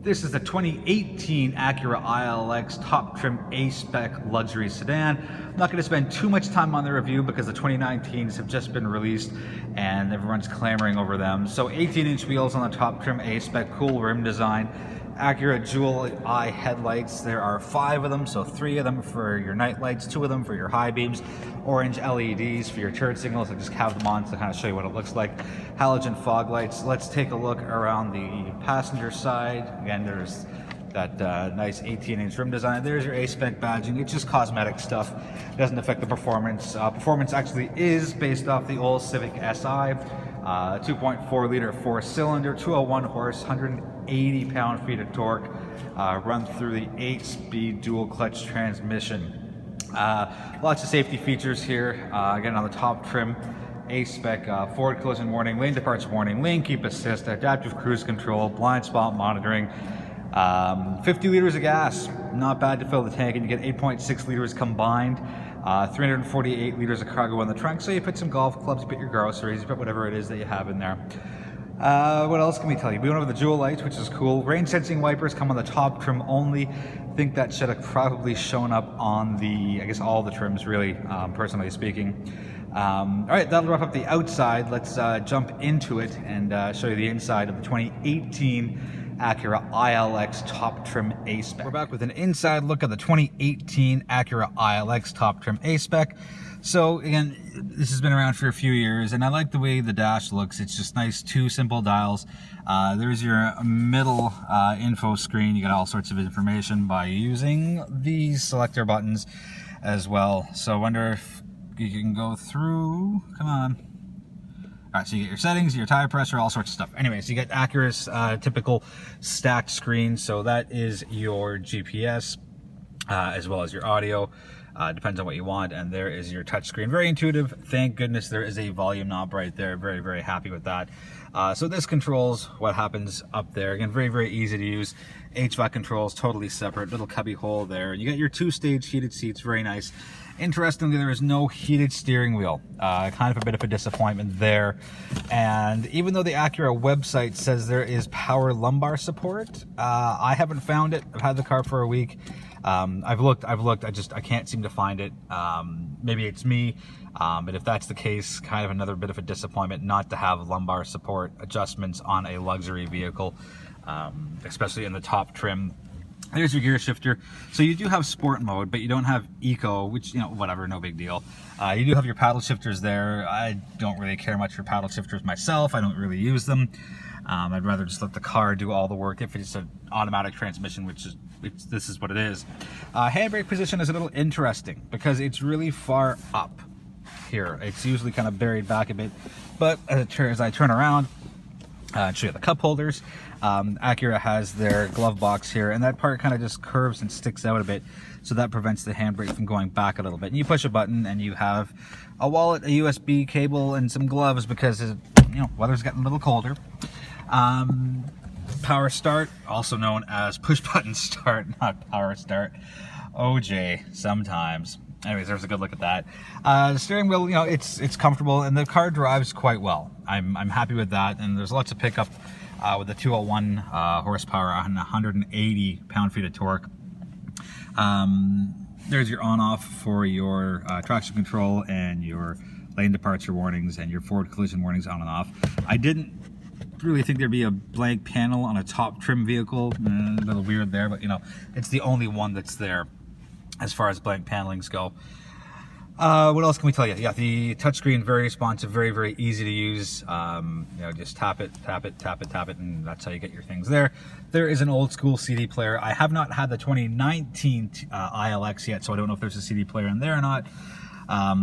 This is the 2018 Acura ILX top trim A-Spec luxury sedan. I'm not going to spend too much time on the review because the 2019s have just been released and everyone's clamoring over them. So 18-inch wheels on the top trim A-Spec, cool rim design. Acura dual eye headlights. There are 5 of them, so 3 of them for your night lights, 2 of them for your high beams, orange LEDs for your turn signals. I just have them on to kind of show you what it looks like. Halogen fog lights. Let's take a look around the passenger side. Again, there's that nice 18-inch rim design. There's your A-Spec badging. It's just cosmetic stuff. It doesn't affect the performance. Performance actually is based off the old Civic Si. 2.4 liter 4-cylinder, 201 horse, 180 pound-feet of torque, run through the 8-speed dual clutch transmission. Lots of safety features here. Again, on the top trim, A-Spec, forward collision warning, lane departure warning, lane keep assist, adaptive cruise control, blind spot monitoring, 50 liters of gas, not bad to fill the tank, and you get 8.6 liters combined. 348 liters of cargo in the trunk, so you put some golf clubs, you put your groceries, you put whatever it is that you have in there. What else can we tell you? We went over the dual lights, which is cool. Rain sensing wipers come on the top trim only. I think that should have probably shown up on the, I guess, all the trims really, personally speaking. All right, that'll wrap up the outside. Let's jump into it and show you the inside of the 2018 Acura ILX top trim A-Spec. We're back with an inside look at the 2018 Acura ILX top trim A-Spec. So again, this has been around for a few years, and I like the way the dash looks. It's just nice, 2 simple dials. There's your middle info screen. You got all sorts of information by using these selector buttons as well. So I wonder if you can go through, come on. All right, so you get your settings, your tire pressure, all sorts of stuff. Anyways, you get Acura's typical stacked screen. So that is your GPS as well as your audio. Depends on what you want. And there is your touch screen. Very intuitive. Thank goodness there is a volume knob right there. Very, very happy with that. So this controls what happens up there. Again, very, very easy to use. HVAC controls, totally separate. Little cubby hole there. You got your 2-stage heated seats. Very nice. Interestingly, there is no heated steering wheel. Kind of a bit of a disappointment there. And even though the Acura website says there is power lumbar support, I haven't found it. I've had the car for a week. I've looked, I can't seem to find it. Maybe it's me, but if that's the case, kind of another bit of a disappointment not to have lumbar support adjustments on a luxury vehicle, especially in the top trim. There's your gear shifter. So you do have sport mode, but you don't have eco, which, you know, whatever, no big deal. You do have your paddle shifters there. I don't really care much for paddle shifters myself. I don't really use them. I'd rather just let the car do all the work if it's an automatic transmission, which is, this is what it is. Handbrake position is a little interesting because it's really far up here. It's usually kind of buried back a bit, but as I turn around, show you the cup holders. Acura has their glove box here, and that part kind of just curves and sticks out a bit, so that prevents the handbrake from going back a little bit. And you push a button and you have a wallet, a USB cable, and some gloves because, you know, weather's getting a little colder. Power start, also known as push button start, not power start. OJ, sometimes. Anyways, there's a good look at that. The steering wheel, you know, it's comfortable, and the car drives quite well. I'm happy with that, and there's lots of pickup with the 201 horsepower and 180 pound-feet of torque. There's your on-off for your traction control and your lane departure warnings and your forward collision warnings on and off. I didn't really think there'd be a blank panel on a top trim vehicle. A little weird there, but you know, it's the only one that's there as far as blank panelings go. What else can we tell you? Yeah, the touchscreen, very responsive, very, very easy to use. You know, just tap it, tap it, tap it, tap it, and that's how you get your things there. There is an old school CD player. I have not had the 2019 ILX yet, so I don't know if there's a CD player in there or not. I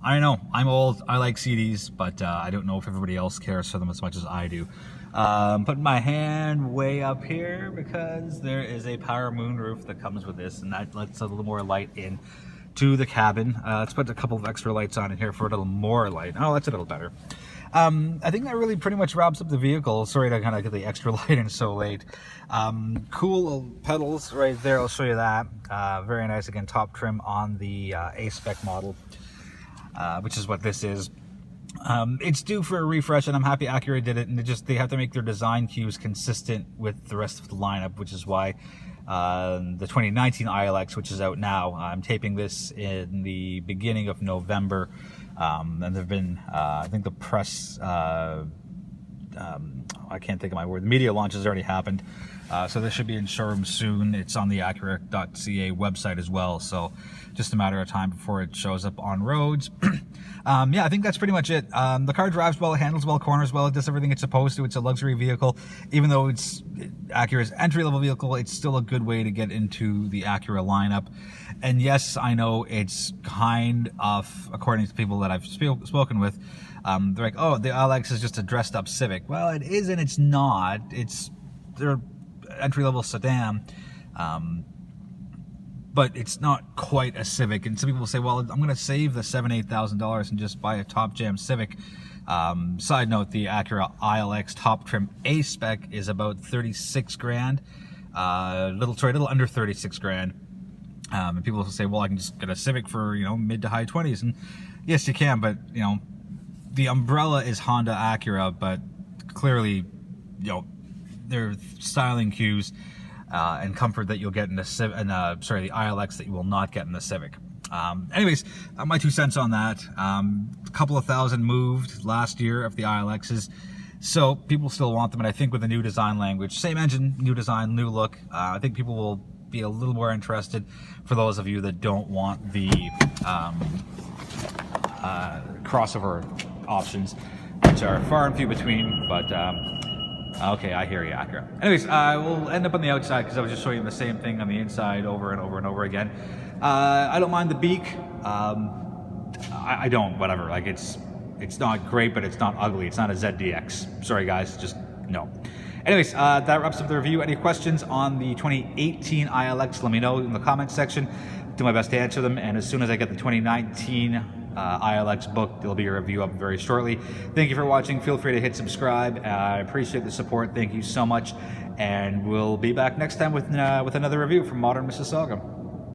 don't know, I'm old, I like CDs, but I don't know if everybody else cares for them as much as I do. Putting my hand way up here because there is a power moonroof that comes with this, and that lets a little more light in to the cabin. Let's put a couple of extra lights on in here for a little more light. Oh, that's a little better. I think that really pretty much wraps up the vehicle. Sorry to kind of get the extra light in so late. Cool pedals right there, I'll show you that. Very nice, again, top trim on the A-Spec model, which is what this is. It's due for a refresh, and I'm happy Acura did it. And they have to make their design cues consistent with the rest of the lineup, which is why the 2019 ILX, which is out now, I'm taping this in the beginning of November, and there've been, I think the press, I can't think of my word. The media launch has already happened, so this should be in showroom soon. It's on the Acura.ca website as well, so just a matter of time before it shows up on roads. Yeah, I think that's pretty much it. The car drives well, it handles well, corners well, it does everything it's supposed to. It's a luxury vehicle. Even though it's Acura's entry-level vehicle, it's still a good way to get into the Acura lineup. And yes, I know it's kind of, according to people that I've spoken with, they're like, oh, the ILX is just a dressed-up Civic. Well, it is and it's not. It's their entry-level sedan. But it's not quite a Civic. And some people say, well, I'm going to save the $7,000-8,000 and just buy a top jam Civic. Side note, the Acura ILX top trim A-SPEC is about 36 grand. Little under 36 grand. And people will say, well, I can just get a Civic for, mid to high 20s. And yes, you can, but, the umbrella is Honda Acura, but clearly, their styling cues and comfort that you'll get in the the ILX that you will not get in the Civic. Anyways, my 2 cents on that. A couple of thousand moved last year of the ILXs, so people still want them. And I think with the new design language, same engine, new design, new look, I think people will be a little more interested. For those of you that don't want the crossover options, which are far and few between, but okay, I hear you, Acura. Anyways, we'll end up on the outside because I was just showing you the same thing on the inside over and over and over again. I don't mind the beak. I don't, whatever. Like, it's not great, but it's not ugly. It's not a ZDX. Sorry, guys, just no. Anyways, that wraps up the review. Any questions on the 2018 ILX, let me know in the comments section. Do my best to answer them, and as soon as I get the 2019 ILX book, there'll be a review up very shortly. Thank you for watching. Feel free to hit subscribe. I appreciate the support. Thank you so much, and we'll be back next time with another review from Modern Mississauga.